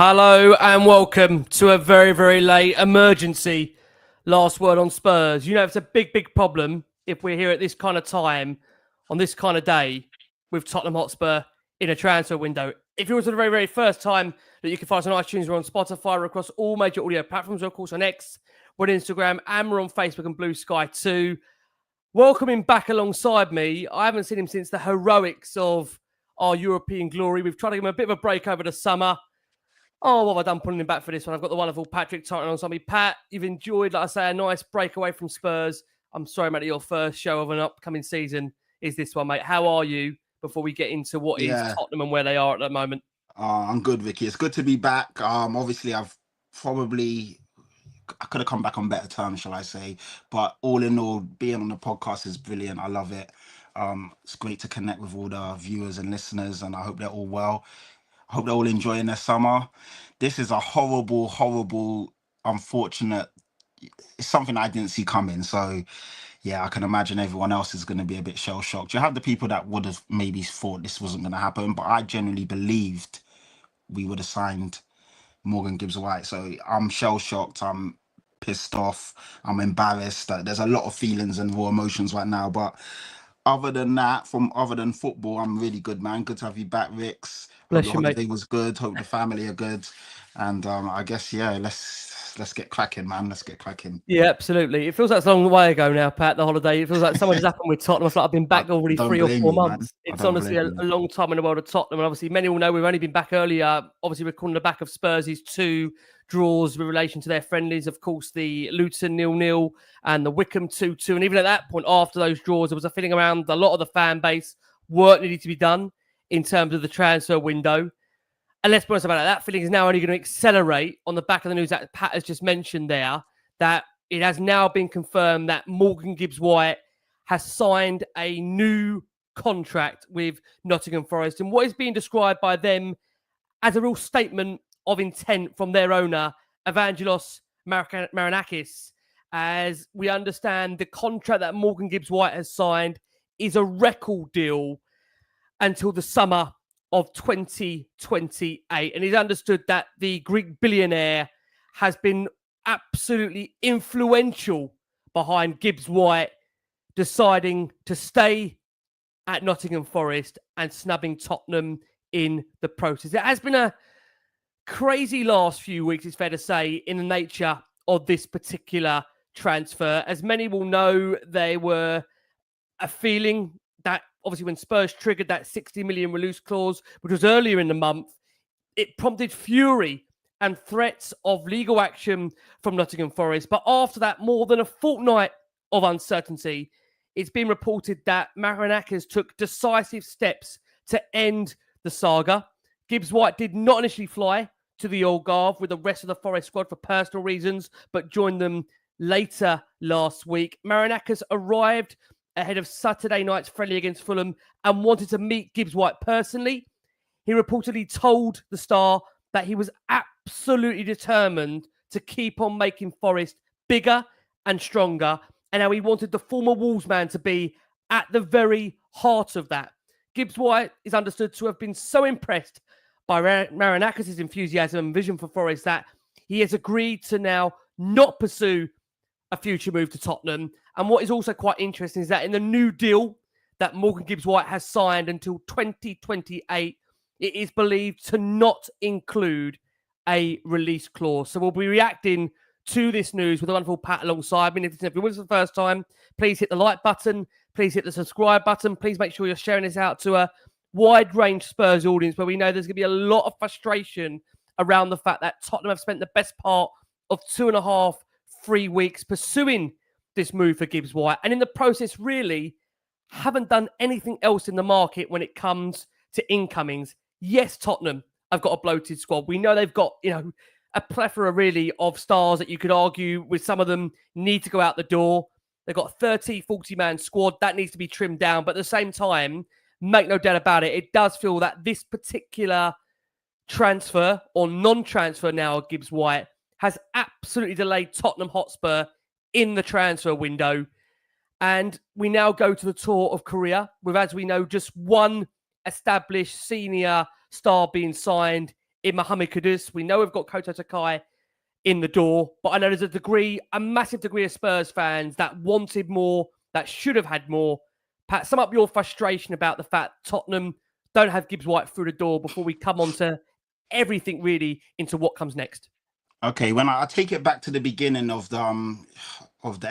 Hello and welcome to a very, very late emergency last word on Spurs. You know, it's a big, big problem if we're here at this kind of time, on this kind of day, with Tottenham Hotspur in a transfer window. If it was the very, very first time that you can find us on iTunes, we're on Spotify, we're across all major audio platforms, we're of course on X, we're on Instagram, and we're on Facebook and Blue Sky too. Welcoming back alongside me, I haven't seen him since the heroics of our European glory. We've tried to give him a bit of a break over the summer. Oh, what have I done pulling him back for this one? I've got the wonderful Patrick Tyrant on me. Pat, you've enjoyed, like I say, a nice break away from Spurs. I'm sorry, mate, that your first show of an upcoming season is this one, mate. How are you before we get into what is Tottenham and where they are at the moment? I'm good, Vicky. It's good to be back. Obviously, I could have come back on better terms, shall I say. But all in all, being on the podcast is brilliant. I love it. It's great to connect with all the viewers and listeners, and I hope they're all well. I hope they're all enjoying their summer. This is a horrible, unfortunate. It's something I didn't see coming. So, yeah, I can imagine everyone else is going to be a bit shell-shocked. You have the people that would have maybe thought this wasn't going to happen, but I genuinely believed we would have signed Morgan Gibbs-White. So I'm shell-shocked. I'm pissed off. I'm embarrassed. There's a lot of feelings and raw emotions right now. But other than that, other than football, I'm really good, man. Good to have you back, Rix. Bless Hope you, the mate. holiday was good. Hope the family are good. And I guess, yeah, let's get cracking, man. Let's get cracking. Yeah, absolutely. It feels like it's a long way ago now, Pat, the holiday. It feels like something has happened with Tottenham. I feel like I've been back already 3 or 4 months. It's honestly a long time in the world of Tottenham. And obviously, many will know we've only been back earlier. Obviously, we're calling the back of Spurs' 2 draws with relation to their friendlies. Of course, the Luton 0-0 and the Wickham 2-2. And even at that point, after those draws, there was a feeling around a lot of the fan base work needed to be done in terms of the transfer window. And let's be honest about it, that feeling is now only going to accelerate on the back of the news that Pat has just mentioned there, that it has now been confirmed that Morgan Gibbs-White has signed a new contract with Nottingham Forest. And what is being described by them as a real statement of intent from their owner, Evangelos Marinakis, as we understand the contract that Morgan Gibbs-White has signed is a record deal until the summer of 2028. And he's understood that the Greek billionaire has been absolutely influential behind Gibbs-White deciding to stay at Nottingham Forest and snubbing Tottenham in the process. It has been a crazy last few weeks, it's fair to say, in the nature of this particular transfer. As many will know, they were a feeling that obviously when Spurs triggered that 60 million release clause, which was earlier in the month, it prompted fury and threats of legal action from Nottingham Forest. But after that, more than a fortnight of uncertainty, it's been reported that Marinakis took decisive steps to end the saga. Gibbs-White did not initially fly to the Algarve with the rest of the Forest squad for personal reasons, but joined them later last week. Marinakis arrived ahead of Saturday night's friendly against Fulham and wanted to meet Gibbs-White personally. He reportedly told the Star that he was absolutely determined to keep on making Forest bigger and stronger, and how he wanted the former Wolves man to be at the very heart of that. Gibbs-White is understood to have been so impressed by Marinakis' enthusiasm and vision for Forest that he has agreed to now not pursue a future move to Tottenham. And what is also quite interesting is that in the new deal that Morgan Gibbs-White has signed until 2028, it is believed to not include a release clause. So we'll be reacting to this news with a wonderful Pat alongside me. If you're with us for the first time, please hit the like button. Please hit the subscribe button. Please make sure you're sharing this out to a wide range Spurs audience where we know there's going to be a lot of frustration around the fact that Tottenham have spent the best part of 2.5-3 weeks pursuing this move for Gibbs-White, and in the process really haven't done anything else in the market when it comes to incomings. Yes, Tottenham have got a bloated squad. We know they've got, a plethora really of stars that you could argue with some of them need to go out the door. They've got a 30, 40-man squad. That needs to be trimmed down. But at the same time, make no doubt about it, it does feel that this particular transfer or non-transfer now of Gibbs-White has absolutely delayed Tottenham Hotspur in the transfer window. And we now go to the tour of Korea with, as we know, just one established senior star being signed in Mohamed Kudus. We know we've got Koto Sakai in the door, but I know there's a massive degree of Spurs fans that wanted more, that should have had more. Pat, sum up your frustration about the fact Tottenham don't have Gibbs-White through the door before we come on to everything really into what comes next. Okay, when I take it back to the beginning of the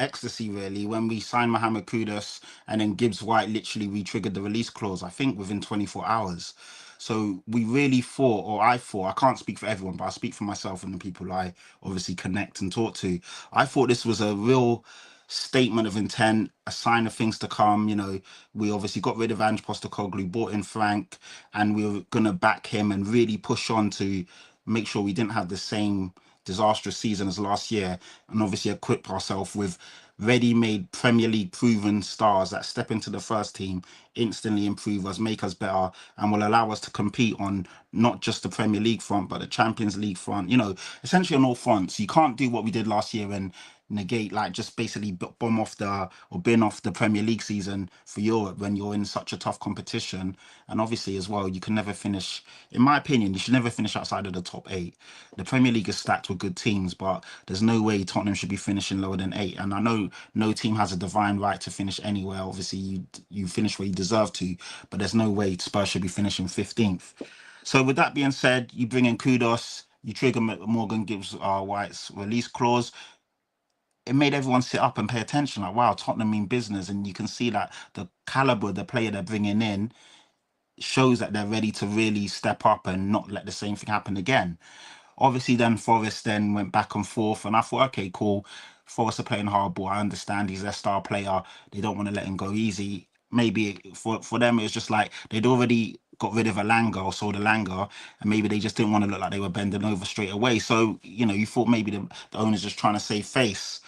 ecstasy, really, when we signed Mohamed Kudus and then Gibbs-White literally re-triggered the release clause, I think within 24 hours. So we really thought, or I thought, I can't speak for everyone, but I speak for myself and the people I obviously connect and talk to. I thought this was a real statement of intent, a sign of things to come. You know, we obviously got rid of Ange Postecoglou, brought in Frank, and we were going to back him and really push on to make sure we didn't have the same disastrous season as last year, and obviously equip ourselves with ready-made Premier League proven stars that step into the first team, instantly improve us, make us better, and will allow us to compete on not just the Premier League front, but the Champions League front, you know, essentially on all fronts. You can't do what we did last year and negate, like, just basically bin off the Premier League season for Europe when you're in such a tough competition. And obviously as well, you can never finish, in my opinion, you should never finish outside of the top 8. The Premier League is stacked with good teams, but there's no way Tottenham should be finishing lower than 8. And I know no team has a divine right to finish anywhere. Obviously you finish where you deserve to, but there's no way Spurs should be finishing 15th. So with that being said, you bring in Kudos, you trigger Morgan Gibbs-White's release clause. It made everyone sit up and pay attention. Like, wow, Tottenham mean business. And you can see that the caliber of the player they're bringing in shows that they're ready to really step up and not let the same thing happen again. Obviously, then Forest then went back and forth. And I thought, okay, cool. Forest are playing hardball. I understand he's their star player. They don't want to let him go easy. Maybe for them, it was just like they'd already got rid of Alanga or sold Alanga, and maybe they just didn't want to look like they were bending over straight away. So, you know, you thought maybe the owner's just trying to save face.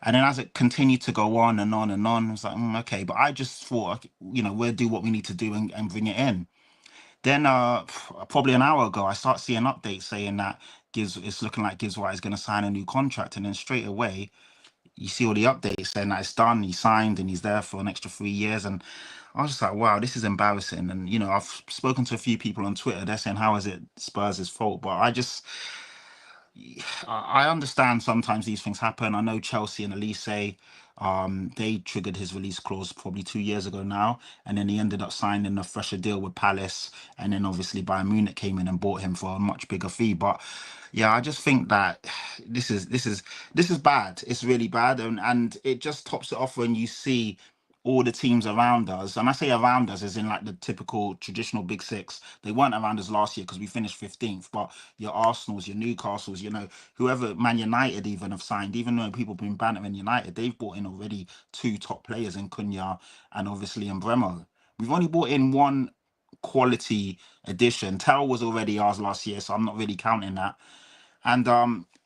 And then as it continued to go on and on and on, it was like, okay. But I just thought, you know, we'll do what we need to do and bring it in. Then probably an hour ago, I start seeing updates saying that it's looking like Gibbs-White is going to sign a new contract. And then straight away, you see all the updates saying that it's done, he signed, and he's there for an extra 3 years. And I was just like, wow, this is embarrassing. And, you know, I've spoken to a few people on Twitter. They're saying, how is it Spurs' fault? But I understand sometimes these things happen. I know Chelsea and Elise, they triggered his release clause probably 2 years ago now, and then he ended up signing a fresher deal with Palace, and then obviously Bayern Munich came in and bought him for a much bigger fee. But yeah, I just think that this is bad. It's really bad, and it just tops it off when you see all the teams around us, and I say around us as in like the typical traditional big six. They weren't around us last year because we finished 15th, but your Arsenals, your Newcastles, you know, whoever, Man United even have signed, even though people have been bantering United, they've brought in already 2 top players in Cunha and obviously in Bremo. We've only brought in 1 quality addition. Tell was already ours last year, so I'm not really counting that. And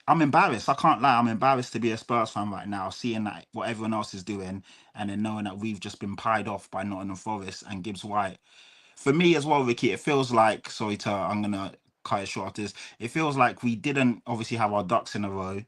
I'm embarrassed. I can't lie. I'm embarrassed to be a Spurs fan right now, seeing that what everyone else is doing, and then knowing that we've just been pied off by Nottingham Forest and Gibbs-White. For me as well, Ricky, it feels like, I'm gonna cut it short after this. It feels like we didn't obviously have our ducks in a row,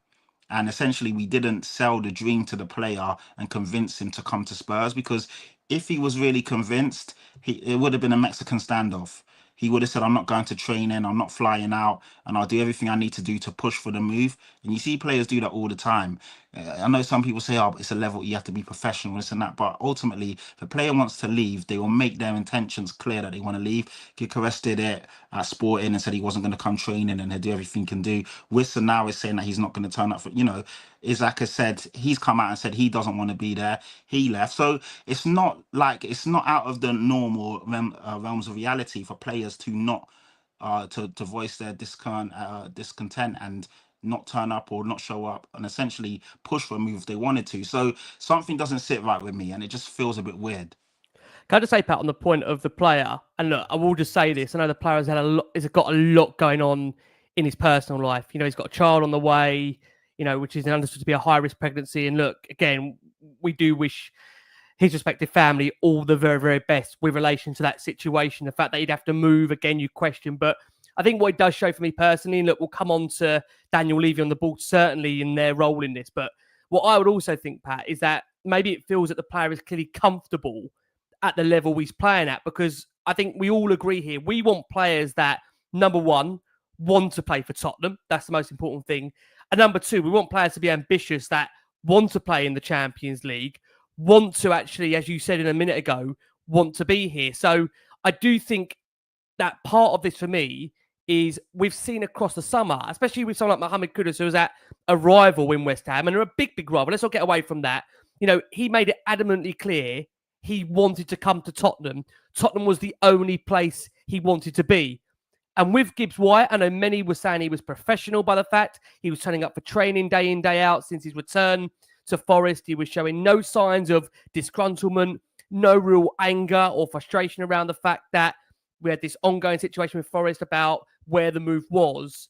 and essentially we didn't sell the dream to the player and convince him to come to Spurs, because if he was really convinced, it would have been a Mexican standoff. He would have said, I'm not going to training, I'm not flying out, and I'll do everything I need to do to push for the move. And you see players do that all the time. I know some people say, oh, it's a level, you have to be professional, this and that. But ultimately, if a player wants to leave, they will make their intentions clear that they want to leave. Gyökeres did it at Sporting and said he wasn't going to come training and he'd do everything he can do. Wissa now is saying that he's not going to turn up for, you know, Isaac has said, he's come out and said he doesn't want to be there. He left. So it's not out of the normal realms of reality for players to not to voice their discontent and not turn up or not show up and essentially push for a move if they wanted to. So something doesn't sit right with me, and it just feels a bit weird. Can I just say, Pat, on the point of the player, and look, I will just say this, I know the player has got a lot going on in his personal life. You know, he's got a child on the way, you know, which is understood to be a high-risk pregnancy. And look, again, we do wish his respective family all the very, very best with relation to that situation. The fact that he'd have to move, again, you question. But I think what it does show for me personally, and look, we'll come on to Daniel Levy on the ball, certainly in their role in this. But what I would also think, Pat, is that maybe it feels that the player is clearly comfortable at the level he's playing at, because I think we all agree here, we want players that, number one, want to play for Tottenham. That's the most important thing. And number two, we want players to be ambitious that want to play in the Champions League, want to actually, as you said in a minute ago, want to be here. So I do think that part of this for me is we've seen across the summer, especially with someone like Mohamed Kudus, who was at a rival in West Ham, and they're a big, big rival. Let's not get away from that. You know, he made it adamantly clear he wanted to come to Tottenham. Tottenham was the only place he wanted to be. And with Gibbs-White, I know many were saying he was professional by the fact he was turning up for training day in, day out since his return to Forest. He was showing no signs of disgruntlement, no real anger or frustration around the fact that we had this ongoing situation with Forest about where the move was.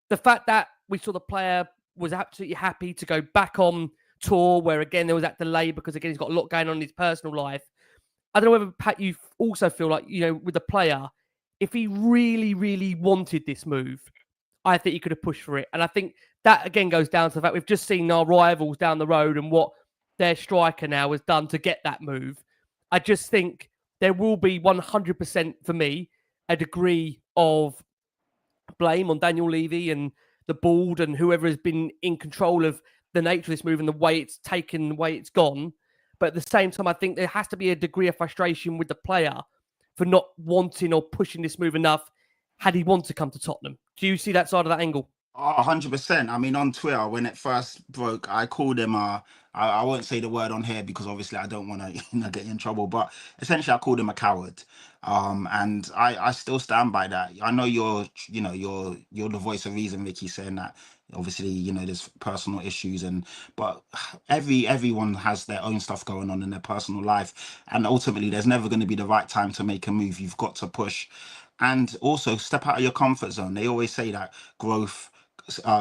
The fact that we saw the player was absolutely happy to go back on tour, where again there was that delay because again he's got a lot going on in his personal life. I don't know whether, Pat, you also feel like, you know, with the player, if he really, really wanted this move, I think he could have pushed for it. And I think that again goes down to the fact we've just seen our rivals down the road and what their striker now has done to get that move. I just think there will be 100% for me a degree of blame on Daniel Levy and the board and whoever has been in control of the nature of this move and the way it's taken, the way it's gone. But at the same time, I think there has to be a degree of frustration with the player for not wanting or pushing this move enough had he wanted to come to Tottenham. Do you see that side of that angle? 100%. I mean, on Twitter, when it first broke, I called him, I won't say the word on here because obviously I don't want to get in trouble, but essentially I called him a coward. And I still stand by that. I know you're the voice of reason, Vicky, saying that obviously, you know, there's personal issues but everyone has their own stuff going on in their personal life. And ultimately there's never going to be the right time to make a move. You've got to push and also step out of your comfort zone. They always say that growth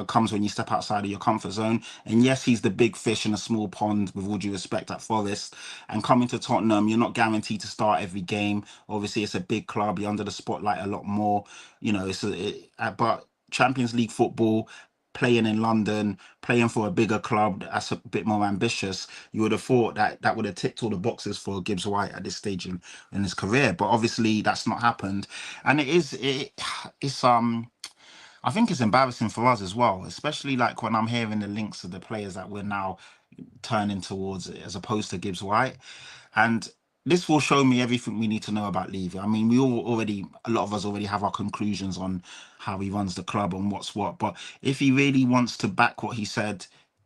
comes when you step outside of your comfort zone. And yes, he's the big fish in a small pond, with all due respect, at Forest. And coming to Tottenham, you're not guaranteed to start every game. Obviously, it's a big club. You're under the spotlight a lot more. You know, but Champions League football, playing in London, playing for a bigger club that's a bit more ambitious, you would have thought that would have ticked all the boxes for Gibbs-White at this stage in his career. But obviously, that's not happened. And it's I think it's embarrassing for us as well, especially like when I'm hearing the links of the players that we're now turning towards as opposed to Gibbs-White. And this will show me everything we need to know about Levy. I mean, a lot of us already have our conclusions on how he runs the club and what's what. But if he really wants to back what he said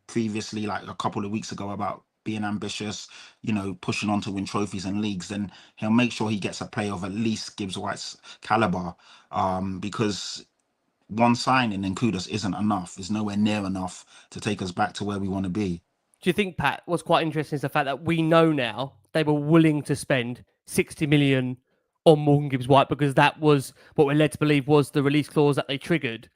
previously, like a couple of weeks ago, about being ambitious, you know, pushing on to win trophies and leagues, then he'll make sure he gets a player of at least Gibbs-White's caliber. Because one signing in Kudus isn't enough. It's nowhere near enough to take us back to where we want to be. Do you think, Pat, what's quite interesting is the fact that we know now they were willing to spend 60 million on Morgan Gibbs-White because that was what we're led to believe was the release clause that they triggered.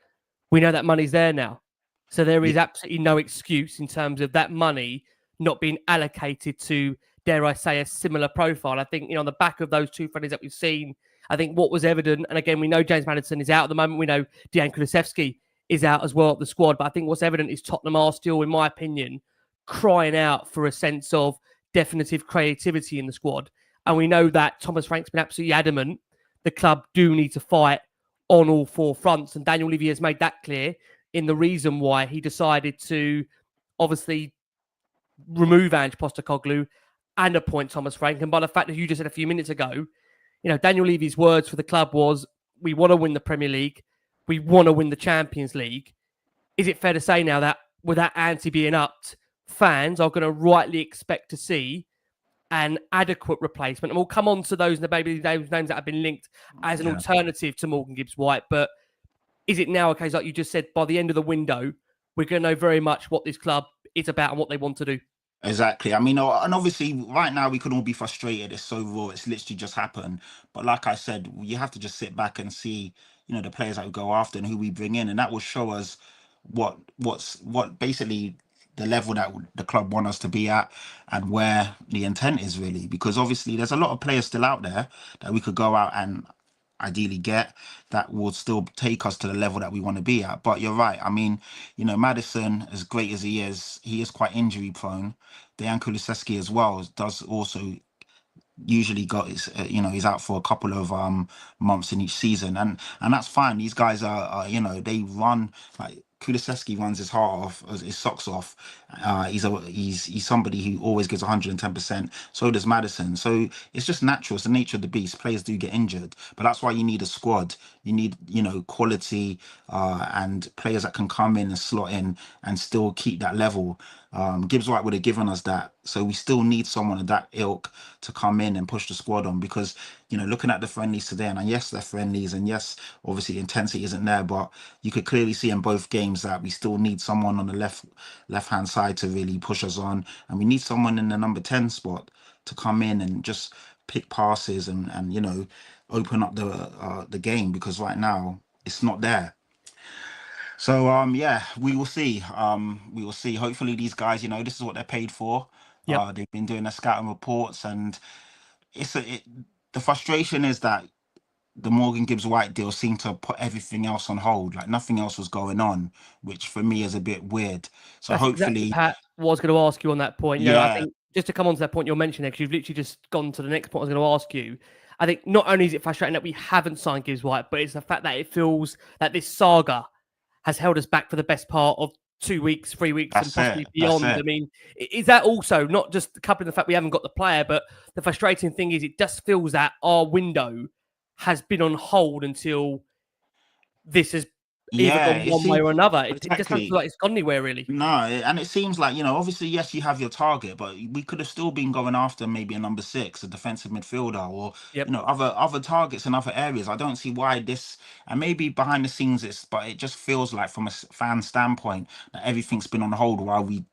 We know that money's there now. So there is absolutely no excuse in terms of that money not being allocated to, dare I say, a similar profile. I think, you know, on the back of those two friendlies that we've seen, I think what was evident, and again, we know James Maddison is out at the moment. We know Dejan Kulusevski is out as well at the squad. But I think what's evident is Tottenham are still, in my opinion, crying out for a sense of definitive creativity in the squad. And we know that Thomas Frank's been absolutely adamant the club do need to fight on all four fronts. And Daniel Levy has made that clear in the reason why he decided to obviously remove Ange Postecoglou and appoint Thomas Frank. And by the fact that you just said a few minutes ago, you know, Daniel Levy's words for the club was, we want to win the Premier League. We want to win the Champions League. Is it fair to say now that with that ante being upped, fans are going to rightly expect to see an adequate replacement? And we'll come on to those names that have been linked as an alternative to Morgan Gibbs-White. But is it now a case, like you just said, by the end of the window, we're going to know very much what this club is about and what they want to do? Exactly. I mean, and obviously right now we can all be frustrated. It's so raw. It's literally just happened. But like I said, you have to just sit back and see, you know, the players that we go after and who we bring in. And that will show us what basically the level that the club want us to be at and where the intent is really. Because obviously there's a lot of players still out there that we could go out and ideally get that will still take us to the level that we want to be at. But you're right. I mean, you know, Maddison, as great as he is quite injury prone. Dejan Kulusevski as well does also usually got his, he's out for a couple of months in each season, and that's fine. These guys are they run like. Kulusevski runs his heart off, his socks off. He's somebody who always gives 110%. So does Maddison. So it's just natural. It's the nature of the beast. Players do get injured, but that's why you need a squad. You need quality and players that can come in and slot in and still keep that level. Gibbs-White would have given us that. So we still need someone of that ilk to come in and push the squad on, because looking at the friendlies today, and yes, they're friendlies, and yes, obviously intensity isn't there, but you could clearly see in both games that we still need someone on the left hand side to really push us on, and we need someone in the number 10 spot to come in and just pick passes and open up the game, because right now it's not there. So yeah, we will see. We will see. Hopefully these guys, this is what they're paid for. They've been doing their scouting reports, and the frustration is that the Morgan Gibbs-White deal seemed to put everything else on hold. Like nothing else was going on, which for me is a bit weird. So That's hopefully, exactly, Pat, what I was going to ask you on that point. I yeah, think just to come on to that point you're mentioning, because you've literally just gone to the next point I was going to ask you. I think not only is it frustrating that we haven't signed Gibbs-White, but it's the fact that it feels that this saga has held us back for the best part of 2 weeks, 3 weeks, and possibly beyond. I mean, is that also not just coupling the fact we haven't got the player, but the frustrating thing is it just feels that our window has been on hold until this has either gone one way or another. It just doesn't feel like it's gone anywhere, really. No, and it seems like, obviously, yes, you have your target, but we could have still been going after maybe a number 6, a defensive midfielder, or other targets in other areas. I don't see why this, and maybe behind the scenes but it just feels like from a fan standpoint that everything's been on hold while we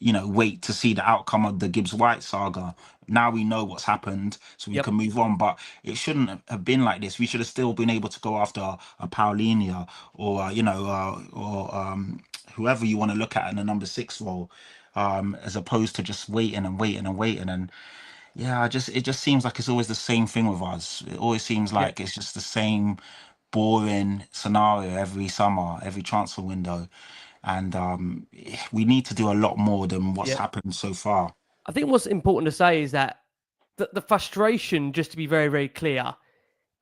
wait to see the outcome of the Gibbs-White saga. Now we know what's happened, so we can move on. But it shouldn't have been like this. We should have still been able to go after a Paulinho or whoever you want to look at in the number 6 role, as opposed to just waiting and waiting and waiting. And yeah, it just seems like it's always the same thing with us. It always seems like it's just the same boring scenario every summer, every transfer window. And we need to do a lot more than what's happened so far. I think what's important to say is that the frustration, just to be very, very clear,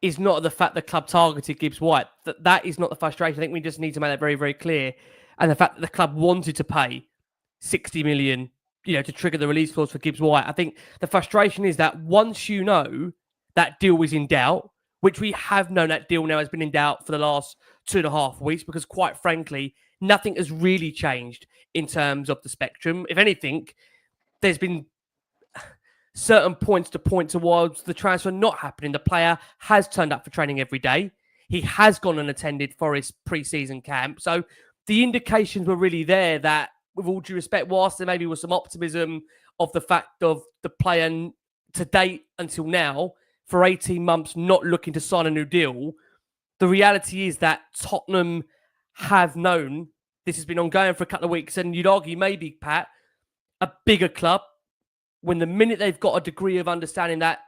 is not the fact the club targeted Gibbs-White. That is not the frustration. I think we just need to make that very, very clear. And the fact that the club wanted to pay 60 million, to trigger the release clause for Gibbs-White. I think the frustration is that once you know that deal is in doubt, which we have known that deal now has been in doubt for the last 2.5 weeks, because quite frankly, nothing has really changed in terms of the spectrum. If anything, there's been certain points to point towards the transfer not happening. The player has turned up for training every day. He has gone and attended Forest pre-season camp. So the indications were really there that, with all due respect, whilst there maybe was some optimism of the fact of the player to date until now, for 18 months, not looking to sign a new deal, the reality is that Tottenham have known this has been ongoing for a couple of weeks. And you'd argue maybe, Pat, a bigger club, when the minute they've got a degree of understanding that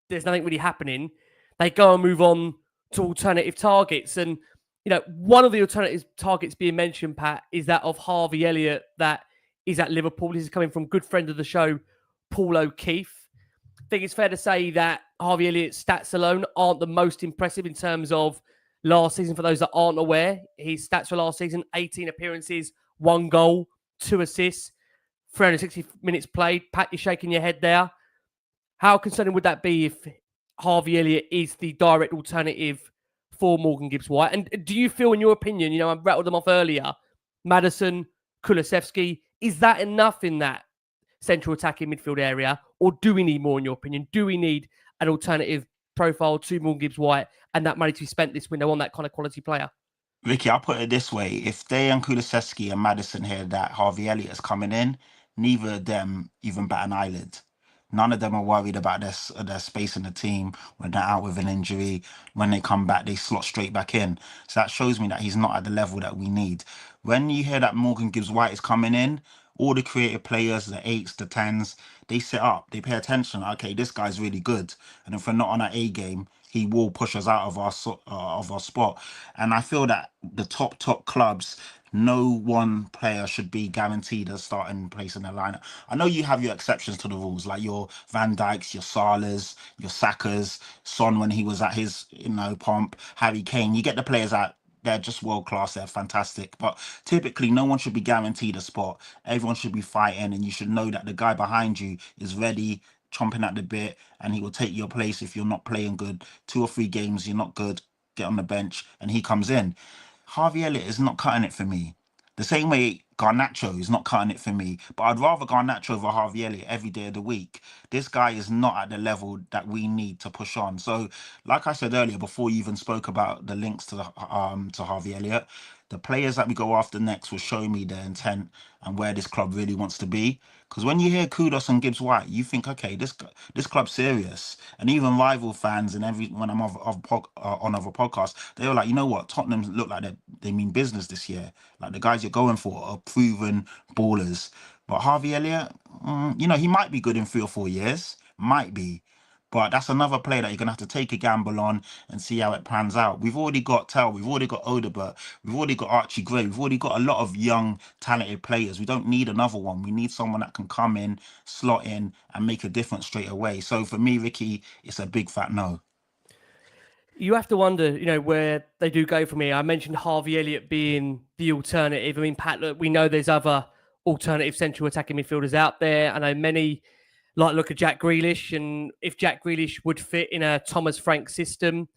there's nothing really happening, they go and move on to alternative targets. And, one of the alternative targets being mentioned, Pat, is that of Harvey Elliott that is at Liverpool. This is coming from good friend of the show, Paul O'Keefe. I think it's fair to say that Harvey Elliott's stats alone aren't the most impressive in terms of last season. For those that aren't aware, his stats for last season: 18 appearances, 1 goal, 2 assists, 360 minutes played. Pat, you're shaking your head there. How concerning would that be if Harvey Elliott is the direct alternative for Morgan Gibbs-White? And do you feel, in your opinion, I rattled them off earlier, Maddison, Kulusevski, is that enough in that central attacking midfield area? Or do we need more, in your opinion? Do we need an alternative profile to Morgan Gibbs-White and that money to be spent this window on that kind of quality player? Ricky, I'll put it this way. If they and Kulusevski and Maddison hear that Harvey Elliott is coming in, neither of them even bat an eyelid. None of them are worried about their space in the team when they're out with an injury. When they come back, they slot straight back in. So that shows me that he's not at the level that we need. When you hear that Morgan Gibbs-White is coming in, all the creative players, the 8s, the 10s, they sit up, they pay attention. Okay, this guy's really good, and if we're not on our A game, he will push us out of our spot. And I feel that the top clubs, no one player should be guaranteed a starting place in the lineup. I know you have your exceptions to the rules, like your Van Dijks, your Salas, your Sakas, Son when he was at his pomp, Harry Kane. You get the players out. They're just world class. They're fantastic. But typically, no one should be guaranteed a spot. Everyone should be fighting, and you should know that the guy behind you is ready, chomping at the bit, and he will take your place if you're not playing good. 2 or 3 games, you're not good, get on the bench, and he comes in. Harvey Elliott is not cutting it for me. The same way Garnacho is not cutting it for me. But I'd rather Garnacho over Harvey Elliott every day of the week. This guy is not at the level that we need to push on. So, like I said earlier, before you even spoke about the links to Harvey Elliott, the players that we go after next will show me their intent and where this club really wants to be. Because when you hear Kudos and Gibbs-White, you think, okay, this club's serious. And even rival fans and when I'm on other podcasts, they were like, you know what, Tottenham look like they mean business this year. Like the guys you're going for are proven ballers. But Harvey Elliott, he might be good in 3 or 4 years, might be. But that's another player that you're gonna have to take a gamble on and see how it pans out. We've already got Tell, we've already got Odebert, we've already got Archie Gray, we've already got a lot of young, talented players. We don't need another one. We need someone that can come in, slot in, and make a difference straight away. So for me, Ricky, it's a big fat no. You have to wonder, where they do go from here. I mentioned Harvey Elliott being the alternative. I mean, Pat, look, we know there's other alternative central attacking midfielders out there. I know many look at Jack Grealish, and if Jack Grealish would fit in a Thomas Frank system.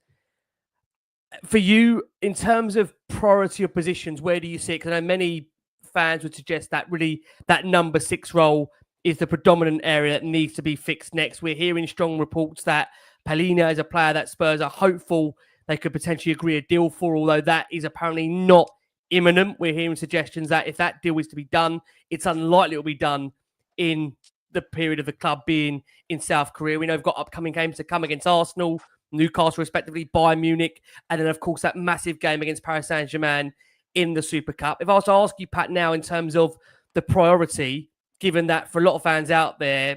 For you, in terms of priority of positions, where do you see it? Because I know many fans would suggest that really that number 6 role is the predominant area that needs to be fixed next. We're hearing strong reports that Palhinha is a player that Spurs are hopeful they could potentially agree a deal for, although that is apparently not imminent. We're hearing suggestions that if that deal is to be done, it's unlikely it will be done in the period of the club being in South Korea. We know we've got upcoming games to come against Arsenal, Newcastle, respectively, Bayern Munich, and then, of course, that massive game against Paris Saint-Germain in the Super Cup. If I was to ask you, Pat, now in terms of the priority, given that for a lot of fans out there,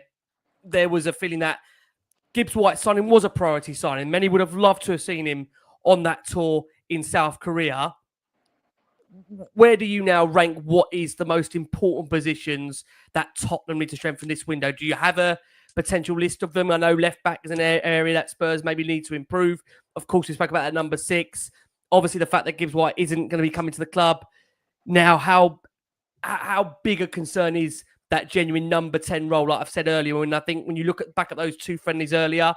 there was a feeling that Gibbs-White signing was a priority signing. Many would have loved to have seen him on that tour in South Korea. Where do you now rank what is the most important positions that Tottenham need to strengthen this window? Do you have a potential list of them? I know left back is an area that Spurs maybe need to improve. Of course, we spoke about that number 6. Obviously, the fact that Gibbs-White isn't going to be coming to the club. Now, how big a concern is that genuine number 10 role, like I've said earlier? And I think when you look back at those 2 friendlies earlier,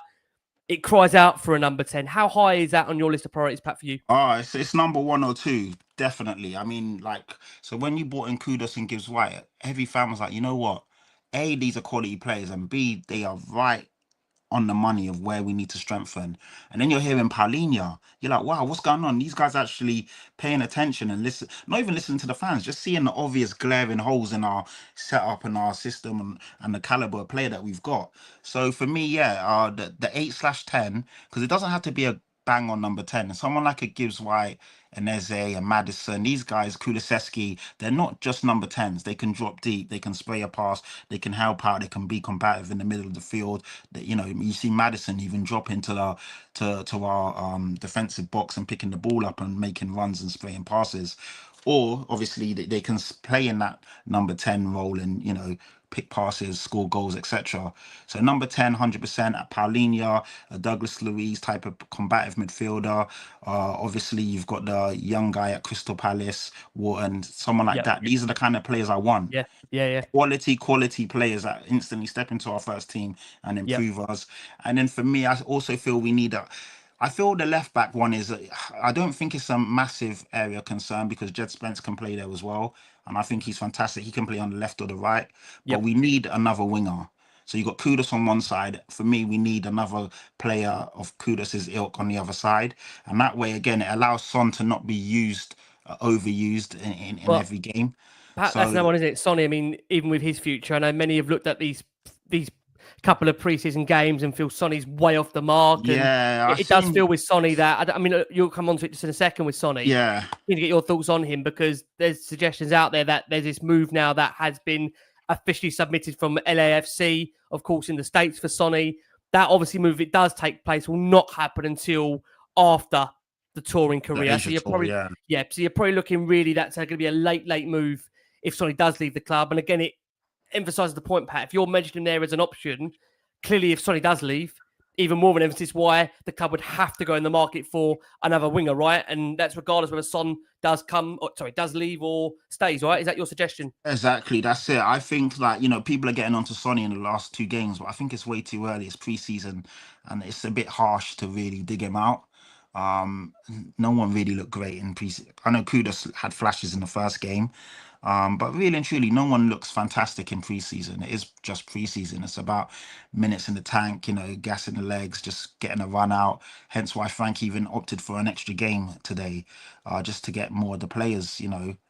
it cries out for a number 10. How high is that on your list of priorities, Pat, for you? It's number 1 or 2, definitely. I mean, so when you brought in Kudos and Gibbs-White, every fan was like, you know what? A, these are quality players, and B, they are right on the money of where we need to strengthen. And then you're hearing Paulinho. You're like, wow, what's going on? These guys actually paying attention and listen, not even listening to the fans, just seeing the obvious glaring holes in our setup and our system and the caliber of player that we've got. So for me, the 8/10, because it doesn't have to be a bang on number 10. And someone like a Gibbs-White and Eze and Madison, these guys, Kulusevski, they're not just number 10s. They can drop deep, they can spray a pass, they can help out, they can be combative in the middle of the field. That you see Madison even drop into our defensive box and picking the ball up and making runs and spraying passes. Or obviously they can play in that number 10 role and pick passes, score goals, etc. So number 10, 100%, at Paulinho, a Douglas Luiz type of combative midfielder. Obviously, you've got the young guy at Crystal Palace, Wharton, someone like that. These are the kind of players I want. Yeah. Quality players that instantly step into our first team and improve us. And then for me, I also feel we need I feel the left back one is, I don't think it's a massive area of concern because Jed Spence can play there as well. And I think he's fantastic. He can play on the left or the right. But we need another winger. So you've got Kudus on one side. For me, we need another player of Kudus's ilk on the other side. And that way, again, it allows Son to not be overused in every game. Pat, that's another one, isn't it? Sonny, I mean, even with his future, I know many have looked at these couple of pre-season games and feel Sonny's way off the mark. Yeah, and it does feel with Sonny that, I mean, you'll come on to it just in a second with Sonny. Yeah. I need to get your thoughts on him because there's suggestions out there that there's this move now that has been officially submitted from LAFC, of course, in the States for Sonny. That obviously move, it does take place, will not happen until after the touring career. So you're probably, so you're probably looking really that's going to be a late move if Sonny does leave the club. And again, it emphasises the point, Pat, if you're mentioning there as an option, clearly if Sonny does leave, even more of an emphasis why the club would have to go in the market for another winger, right? And that's regardless whether Son does leave or stays, right? Is that your suggestion? Exactly, that's it. I think that, people are getting onto Sonny in the last 2 games, but I think it's way too early. It's pre-season and it's a bit harsh to really dig him out. No one really looked great in pre-season. I know Kudus had flashes in the first game, but really and truly, no one looks fantastic in pre-season. It is just pre-season. It's about minutes in the tank, gas in the legs, just getting a run out. Hence why Frank even opted for an extra game today, just to get more of the players,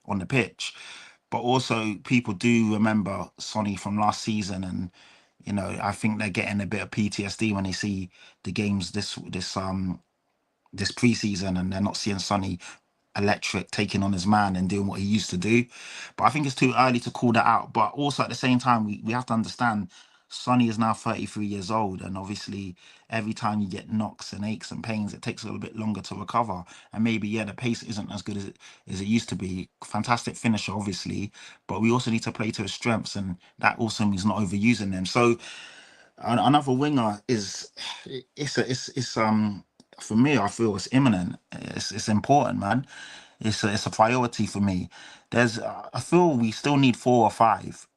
on the pitch. But also, people do remember Sonny from last season, and I think they're getting a bit of PTSD when they see the games this pre-season, and they're not seeing Sonny electric, taking on his man and doing what he used to do. But I think it's too early to call that out. But also at the same time, we have to understand Sonny is now 33 years old, and obviously every time you get knocks and aches and pains, it takes a little bit longer to recover. And maybe the pace isn't as good as it used to be. Fantastic finisher, obviously, but we also need to play to his strengths, and that also means not overusing them. So another winger is for me, I feel it's imminent. It's important, man. It's a priority for me. I feel we still need 4 or 5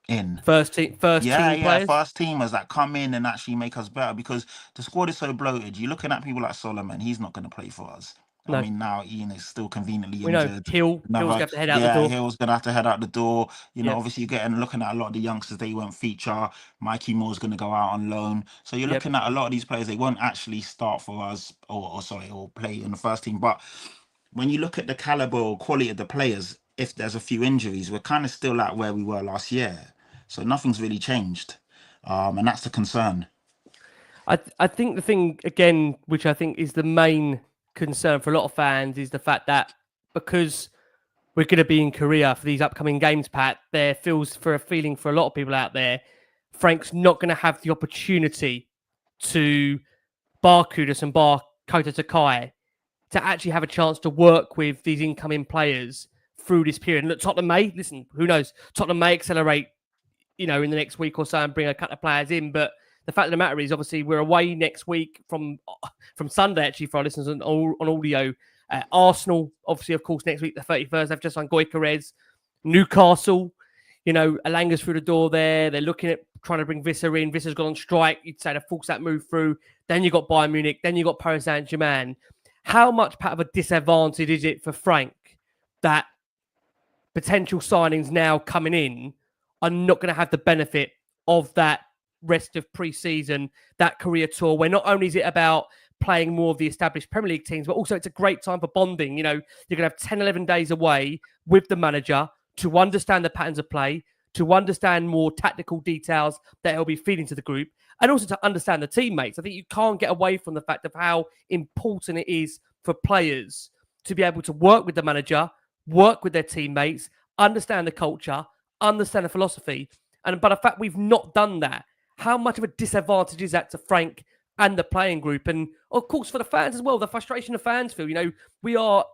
in first team players. First teamers that come in and actually make us better, because the squad is so bloated. You're looking at people like Solomon. He's not going to play for us. No. I mean, now Ian is still conveniently injured. Hill's going to have to head out the door. Hill's going to have to head out the door. Obviously you're looking at a lot of the youngsters, they won't feature. Mikey Moore's going to go out on loan. So you're looking at a lot of these players, they won't actually start for us or play in the first team. But when you look at the caliber or quality of the players, if there's a few injuries, we're kind of still at where we were last year. So nothing's really changed. And that's the concern. I think the thing, again, which I think is the main concern for a lot of fans, is the fact that because we're going to be in Korea for these upcoming games, Pat, there feels for a feeling for a lot of people out there, Frank's not going to have the opportunity to bar Kudus and bar Kota Takai to actually have a chance to work with these incoming players through this period. And look, Tottenham may, listen, who knows, Tottenham may accelerate, in the next week or so and bring a couple of players in, but the fact of the matter is, obviously, we're away next week from Sunday, actually, for our listeners on audio. Arsenal, obviously, of course, next week, the 31st, they've just signed Gyökeres. Newcastle, Alanga's through the door there. They're looking at trying to bring Visser in. Visser's gone on strike. You'd say to force that move through. Then you've got Bayern Munich. Then you've got Paris Saint-Germain. How much, Pat, of a disadvantage is it for Frank that potential signings now coming in are not going to have the benefit of that rest of pre-season, that career tour, where not only is it about playing more of the established Premier League teams, but also it's a great time for bonding. You're going to have 10, 11 days away with the manager to understand the patterns of play, to understand more tactical details that he'll be feeding to the group, and also to understand the teammates. I think you can't get away from the fact of how important it is for players to be able to work with the manager, work with their teammates, understand the culture, understand the philosophy. But the fact we've not done that, how much of a disadvantage is that to Frank and the playing group? And of course, for the fans as well, the frustration the fans feel. We are,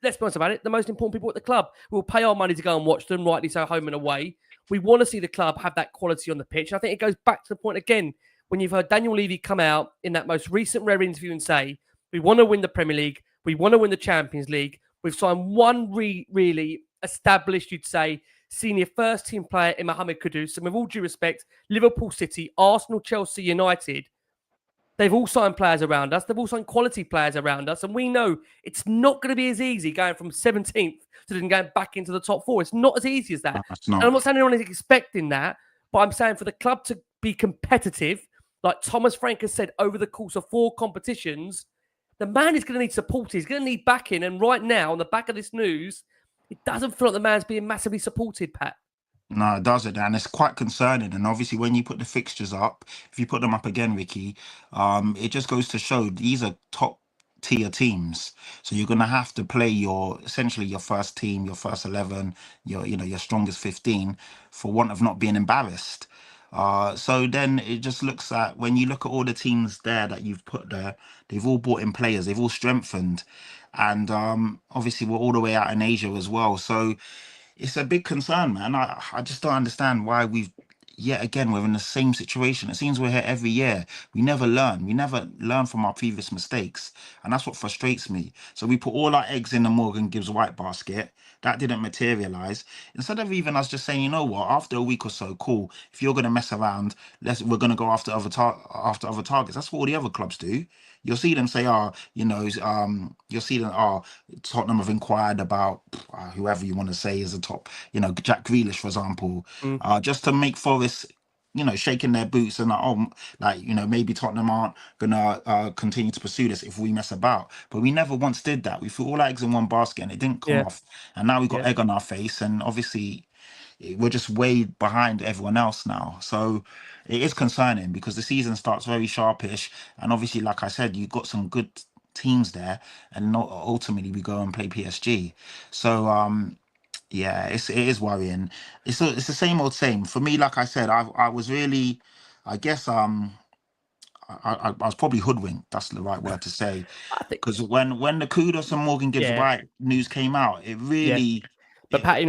let's be honest about it, the most important people at the club. We'll pay our money to go and watch them, rightly so, home and away. We want to see the club have that quality on the pitch. And I think it goes back to the point again, when you've heard Daniel Levy come out in that most recent rare interview and say, we want to win the Premier League, we want to win the Champions League. We've signed one really established, you'd say, senior first-team player in Mohamed Kudus. And with all due respect, Liverpool City, Arsenal, Chelsea, United, they've all signed players around us. They've all signed quality players around us. And we know it's not going to be as easy going from 17th to then going back into the top 4. It's not as easy as that. And I'm not saying anyone is expecting that, but I'm saying for the club to be competitive, like Thomas Frank has said, over the course of 4 competitions, the man is going to need support. He's going to need backing. And right now, on the back of this news, it doesn't feel like the man's being massively supported, Pat. No, it doesn't, and it's quite concerning. And obviously, when you put the fixtures up, if you put them up again, Ricky, it just goes to show these are top tier teams. So you're gonna have to play your essentially your first team, your first 11, your strongest 15, for want of not being embarrassed. So then it just looks at when you look at all the teams there that you've put there, they've all brought in players, they've all strengthened, and obviously we're all the way out in Asia as well. So it's a big concern, man. I just don't understand why we've yet again we're in the same situation. It seems we're here every year. We never learn. We never learn from our previous mistakes, and that's what frustrates me. So we put all our eggs in the Morgan Gibbs-White basket. That didn't materialize. Instead of even us just saying, you know what, after a week or so, cool. If you're gonna mess around, we're gonna go after after other targets. That's what all the other clubs do. You'll see them say, you'll see them, Tottenham have inquired about whoever you want to say is a top, Jack Grealish, for example, just to make Forest, shaking their boots and maybe Tottenham aren't gonna continue to pursue this if we mess about. But we never once did that. We threw all our eggs in one basket and it didn't come off. And now we got egg on our face, and obviously we're just way behind everyone else now. So it is concerning because the season starts very sharpish, and obviously, like I said, you've got some good teams there, and not ultimately we go and play PSG. So yeah, it is worrying. It's the same for me. Like I said, I was really, I guess I was probably hoodwinked. That's the right word to say, I think because when the Kudos and Morgan Gibbs-White news came out, it really. But Pat,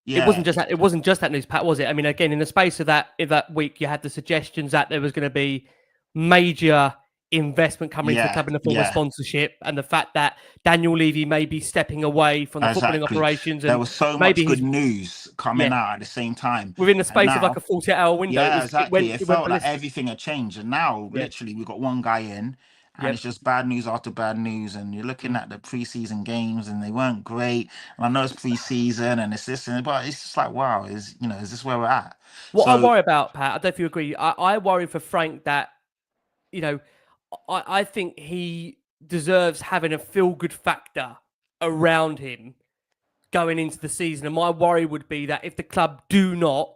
it wasn't just that. It wasn't just that news, Pat, was it? I mean, again, in the space of that week, you had the suggestions that there was going to be major investment coming into the club in the form of sponsorship, and the fact that Daniel Levy may be stepping away from the footballing operations. And there was so much good news coming out at the same time within the space of like a 48-hour window. Yeah, it felt like everything had changed, and now literally we've got one guy in. And it's just bad news after bad news. And you're looking at the preseason games and they weren't great. And I know it's preseason and it's this, but it's just like, wow, is this where we're at? What I worry about, Pat, I don't know if you agree, I worry for Frank that, I think he deserves having a feel-good factor around him going into the season. And my worry would be that if the club do not,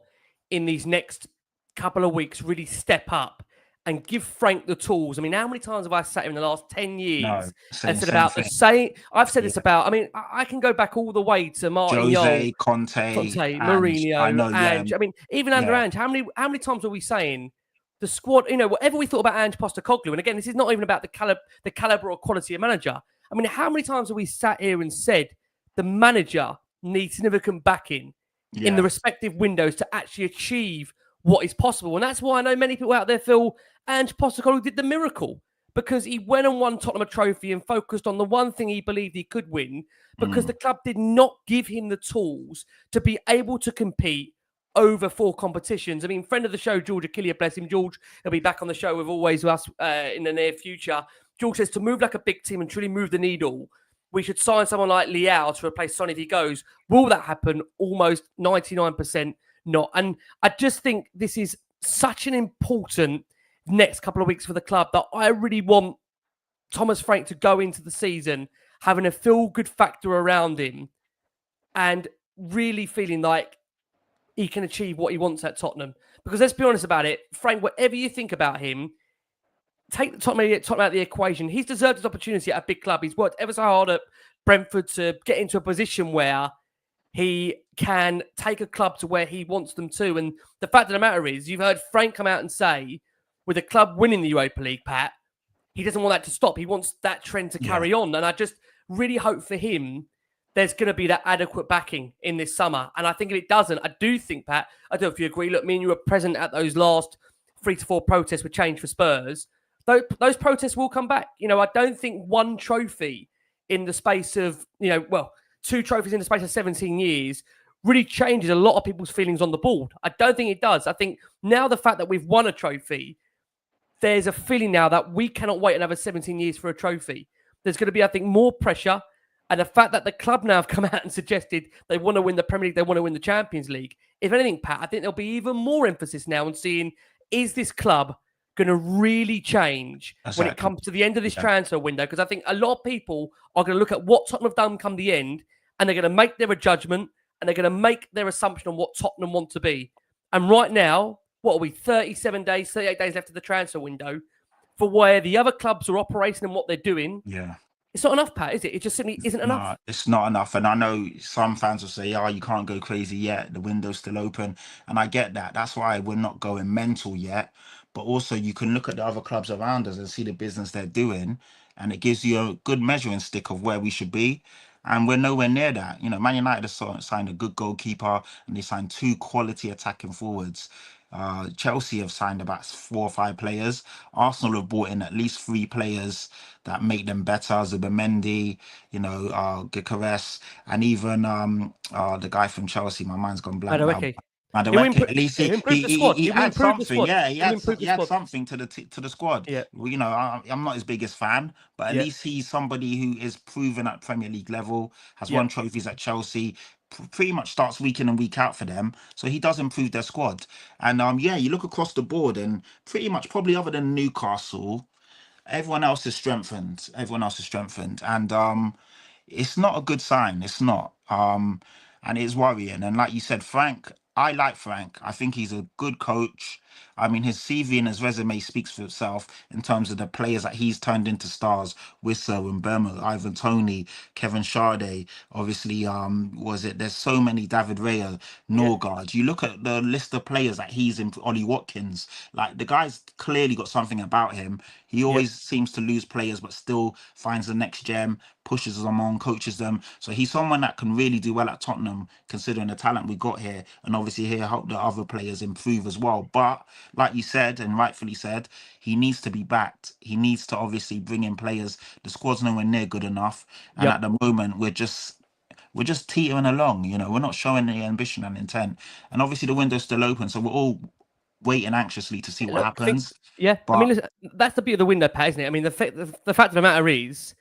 in these next couple of weeks, really step up and give Frank the tools. I mean, how many times have I sat here in the last 10 years and said about the same? I've said this about, I mean, I can go back all the way to Martin Jose, Conte, Mourinho, Ange. I mean, even under Ange, how many times are we saying the squad, whatever we thought about Ange Postecoglou, and again, this is not even about the caliber or quality of manager. I mean, how many times have we sat here and said the manager needs significant backing in the respective windows to actually achieve what is possible? And that's why I know many people out there feel Ange Postecoglou did the miracle, because he went and won Tottenham a trophy and focused on the one thing he believed he could win, because the club did not give him the tools to be able to compete over 4 competitions. I mean, friend of the show, George Achillia, bless him. George, he'll be back on the show with always us in the near future. George says to move like a big team and truly move the needle, we should sign someone like Leao to replace Son if he goes. Will that happen? Almost 99% not. And I just think this is such an important next couple of weeks for the club that I really want Thomas Frank to go into the season having a feel-good factor around him and really feeling like he can achieve what he wants at Tottenham. Because let's be honest about it, Frank, whatever you think about him, take Tottenham out of the equation. He's deserved his opportunity at a big club. He's worked ever so hard at Brentford to get into a position where he can take a club to where he wants them to. And the fact of the matter is, you've heard Frank come out and say, with the club winning the Europa League, Pat, he doesn't want that to stop. He wants that trend to carry on. And I just really hope for him there's going to be that adequate backing in this summer. And I think if it doesn't, I do think, Pat, I don't know if you agree. Look, me and you were present at those last 3 to 4 protests with Change for Spurs. Those protests will come back. I don't think one trophy in the space of, 2 trophies in the space of 17 years really changes a lot of people's feelings on the board. I don't think it does. I think now the fact that we've won a trophy, there's a feeling now that we cannot wait another 17 years for a trophy. There's going to be, I think, more pressure. And the fact that the club now have come out and suggested they want to win the Premier League, they want to win the Champions League. If anything, Pat, I think there'll be even more emphasis now on seeing, is this club going to really change when it comes to the end of this transfer window? Because I think a lot of people are going to look at what Tottenham have done come the end, and they're going to make their judgment, and they're going to make their assumption on what Tottenham want to be. And right now, what are we, 37 days, 38 days left of the transfer window for where the other clubs are operating and what they're doing. Yeah. It's not enough, Pat, is it? It just simply isn't enough. No, it's not enough. And I know some fans will say, you can't go crazy yet. The window's still open. And I get that. That's why we're not going mental yet. But also, you can look at the other clubs around us and see the business they're doing. And it gives you a good measuring stick of where we should be. And we're nowhere near that. Man United have signed a good goalkeeper and they signed 2 quality attacking forwards. Chelsea have signed about 4 or 5 players. Arsenal have brought in at least 3 players that make them better. Zubimendi, Gyökeres, and even the guy from Chelsea. My mind's gone blank now. Marinakis. At least he adds something. Yeah, he adds something to the squad. Yeah. Well, I'm not his biggest fan, but at least he's somebody who is proven at Premier League level, has won trophies at Chelsea, pretty much starts week in and week out for them. So he does improve their squad. And you look across the board and pretty much probably other than Newcastle, everyone else is strengthened. And it's not a good sign. It's not. And it's worrying. And like you said, Frank, I like Frank. I think he's a good coach. I mean, his CV and his resume speaks for itself in terms of the players that he's turned into stars. Wissa, Mbeumo, Ivan Toney, Kevin Sade. Obviously, there's so many, David Raya, Norgard. You look at the list of players that he's in, Ollie Watkins. Like, the guy's clearly got something about him. He always seems to lose players, but still finds the next gem, pushes them on, coaches them. So he's someone that can really do well at Tottenham, considering the talent we got here. And obviously here, help the other players improve as well. But like you said, and rightfully said, he needs to be backed. He needs to obviously bring in players. The squad's nowhere near good enough. And at the moment, we're just teetering along. We're not showing any ambition and intent. And obviously the window's still open. So we're all waiting anxiously to see what happens. But, I mean, listen, that's the beauty of the window, Pat, isn't it? I mean, the fact of the matter is,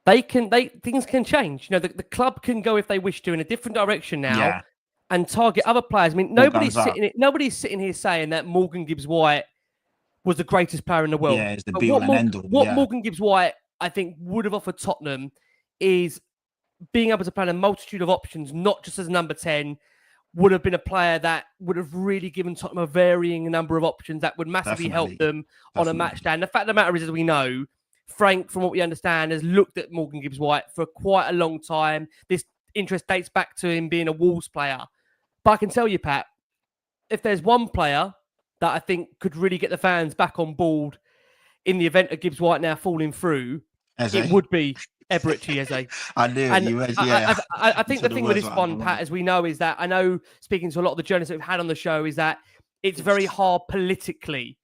things can change. The club can go if they wish to in a different direction now and target other players. I mean, nobody's sitting here saying that Morgan Gibbs-White was the greatest player in the world. Yeah, it's the be all and end all. What Morgan Gibbs-White, I think, would have offered Tottenham is being able to play a multitude of options, not just as number 10. Would have been a player that would have really given Tottenham a varying number of options that would massively help them on a match day. And the fact of the matter is, as we know, Frank, from what we understand, has looked at Morgan Gibbs-White for quite a long time. This interest dates back to him being a Wolves player. But I can tell you, Pat, if there's one player that I think could really get the fans back on board in the event of Gibbs-White now falling through, it would be Eberechi Eze. I knew. I think the thing with this one, Pat, as we know, is that I know, speaking to a lot of the journalists that we've had on the show, is that it's very hard politically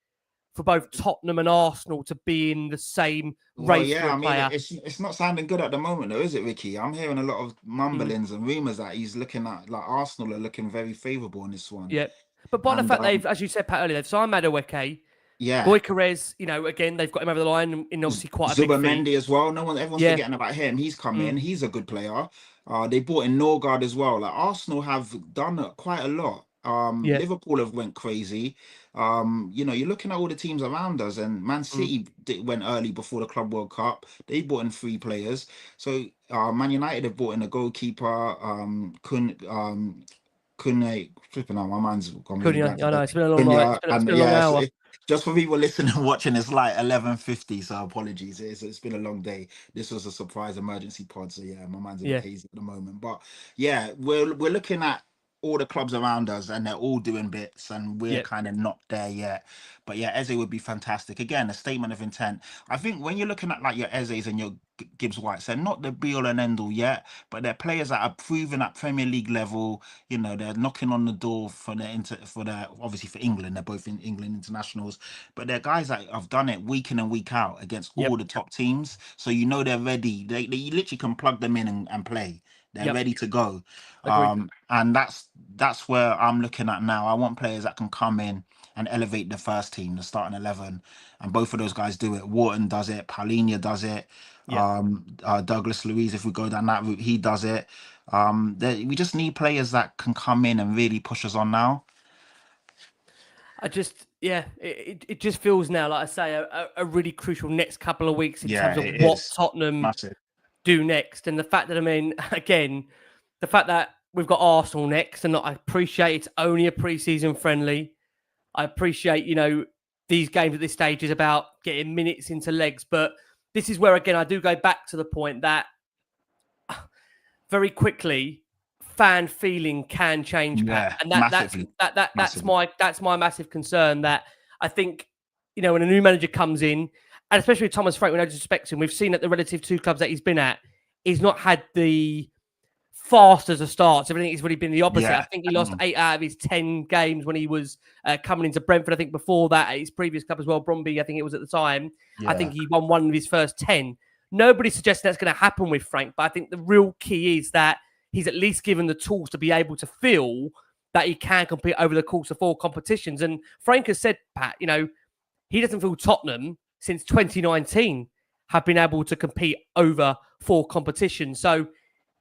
for both Tottenham and Arsenal to be in the same race for a player. It's not sounding good at the moment, though, is it, Ricky? I'm hearing a lot of mumblings and rumours that he's looking at, like, Arsenal are looking very favourable in this one. Yeah, but by the fact they've, as you said, Pat, earlier, they've signed Madueke. Yeah, Gyökeres, again, they've got him over the line in obviously quite a big fee. Zubimendi as well. Everyone's forgetting about him. He's come in. He's a good player. They brought in Norgard as well. Like, Arsenal have done quite a lot. Liverpool have went crazy. You're looking at all the teams around us, and Man City went early before the Club World Cup. They brought in 3 players. So Man United have brought in a goalkeeper. Flipping out, my mind's gone. I know, it's been a long night. It's been a long hour. Just for people listening and watching, it's like 11:50, so apologies. It's been a long day. This was a surprise emergency pod, so my mind's a bit hazy at the moment. But we're looking at all the clubs around us, and they're all doing bits, and we're kind of not there yet. But Eze would be fantastic. Again, a statement of intent. I think when you're looking at like your Ezes and your Gibbs-Whites, they're not the be all and end all yet, but they're players that are proven at Premier League level. They're knocking on the door for obviously for England. They're both in England internationals, but they're guys that have done it week in and week out against all the top teams. So they're ready. They literally can plug them in and play. They're ready to go. And that's where I'm looking at now. I want players that can come in and elevate the first team, the starting 11. And both of those guys do it. Wharton does it. Paulinho does it. Douglas Luiz, if we go down that route, he does it. We just need players that can come in and really push us on now. It just feels now, like I say, a really crucial next couple of weeks in terms of what Tottenham do next. And the fact that, the fact that we've got Arsenal next, and I appreciate it's only a pre-season friendly. I appreciate, these games at this stage is about getting minutes into legs, but this is where, again, I do go back to the point that very quickly fan feeling can change, Pat. And that's my massive concern, that I think, when a new manager comes in, and especially Thomas Frank, with no disrespect to him, we've seen at the relative two clubs that he's been at, he's not had the fast as a start. So everything has really been the opposite. I think he lost 8 out of his 10 games when he was coming into Brentford. I think before that, at his previous club as well, Bromby, I think it was at the time. I think he won 1 of his first 10. Nobody's suggesting that's going to happen with Frank, but I think the real key is that he's at least given the tools to be able to feel that he can compete over the course of 4 competitions. And Frank has said, Pat, he doesn't feel Tottenham since 2019 have been able to compete over 4 competitions. So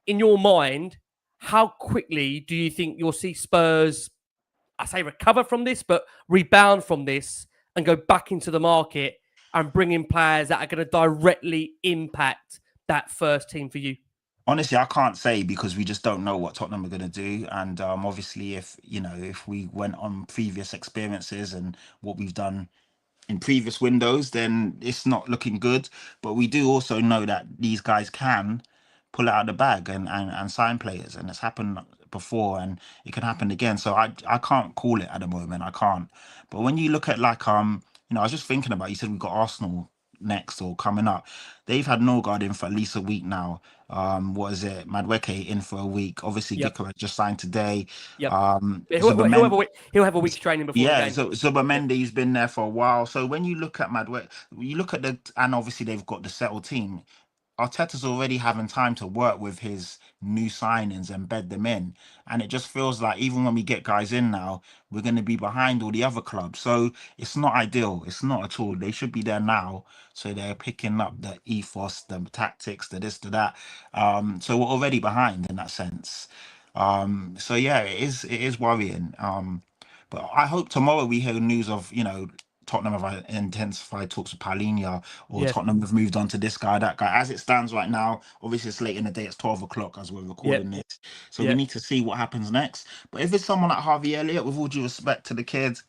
in your mind, how quickly do you think you'll see Spurs, I say recover from this, but rebound from this and go back into the market and bring in players that are going to directly impact that first team for you? Honestly, I can't say, because we just don't know what Tottenham are going to do. And obviously, if we went on previous experiences and what we've done in previous windows, then it's not looking good. But we do also know that these guys can pull it out of the bag and sign players, and it's happened before and it can happen again. So I can't call it at the moment. I can't. But when you look at I was just thinking about, you said we've got Arsenal next or coming up. They've had Norgard in for at least a week now. What is it? Madweke in for a week. Obviously, Gikko just signed today. He'll have a week's training before the game. So Zubimendi's been there for a while. So when you look at Madweke, you look at and obviously they've got the settled team. Arteta's already having time to work with his new signings and bed them in. And it just feels like even when we get guys in now, we're going to be behind all the other clubs. So it's not ideal. It's not at all. They should be there now. So they're picking up the ethos, the tactics, the this, the that. So we're already behind in that sense. So yeah, it is worrying. But I hope tomorrow we hear news of, Tottenham have intensified talks with Paulinho, or Tottenham have moved on to this guy, that guy. As it stands right now, obviously it's late in the day, it's 12 o'clock as we're recording this. So we need to see what happens next. But if it's someone like Harvey Elliott, with all due respect to the kids,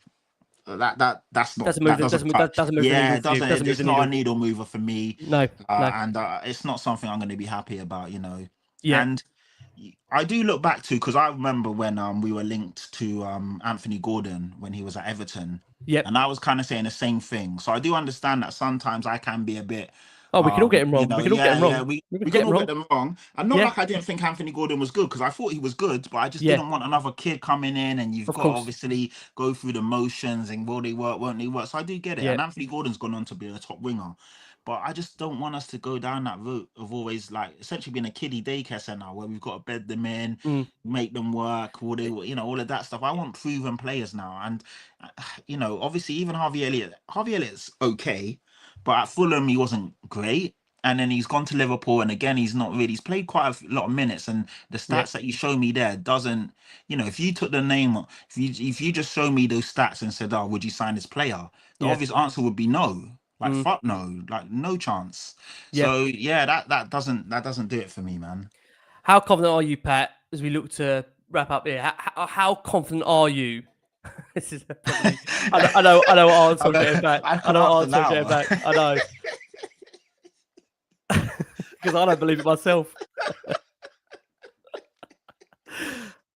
that's not doesn't move. It's not a needle mover for me. No. And it's not something I'm going to be happy about, And I do look back to, because I remember when we were linked to Anthony Gordon when he was at Everton. And I was kind of saying the same thing. So I do understand that sometimes I can be a bit. We can all get him wrong. We can all get him wrong. We can all get them wrong. And not like I didn't think Anthony Gordon was good, because I thought he was good, but I just didn't want another kid coming in and you've got to obviously go through the motions and will they work, won't they work? So I do get it. And Anthony Gordon's gone on to be a top winger. But I just don't want us to go down that route of always essentially being a kiddie daycare centre where we've got to bed them in, make them work, all of that stuff. I want proven players now. And, obviously even Harvey Elliott's okay, but at Fulham he wasn't great. And then he's gone to Liverpool, and again, he's played quite a lot of minutes, and the stats that you show me there doesn't, if you took the name, if you just show me those stats and said, would you sign this player? The obvious answer would be no. Fuck no, no chance. So that doesn't do it for me, man. How confident are you, Pat, as we look to wrap up here? How confident are you? This is I know what answer I'm getting back. I know what answer I'm getting back. I know. Because I don't believe it myself.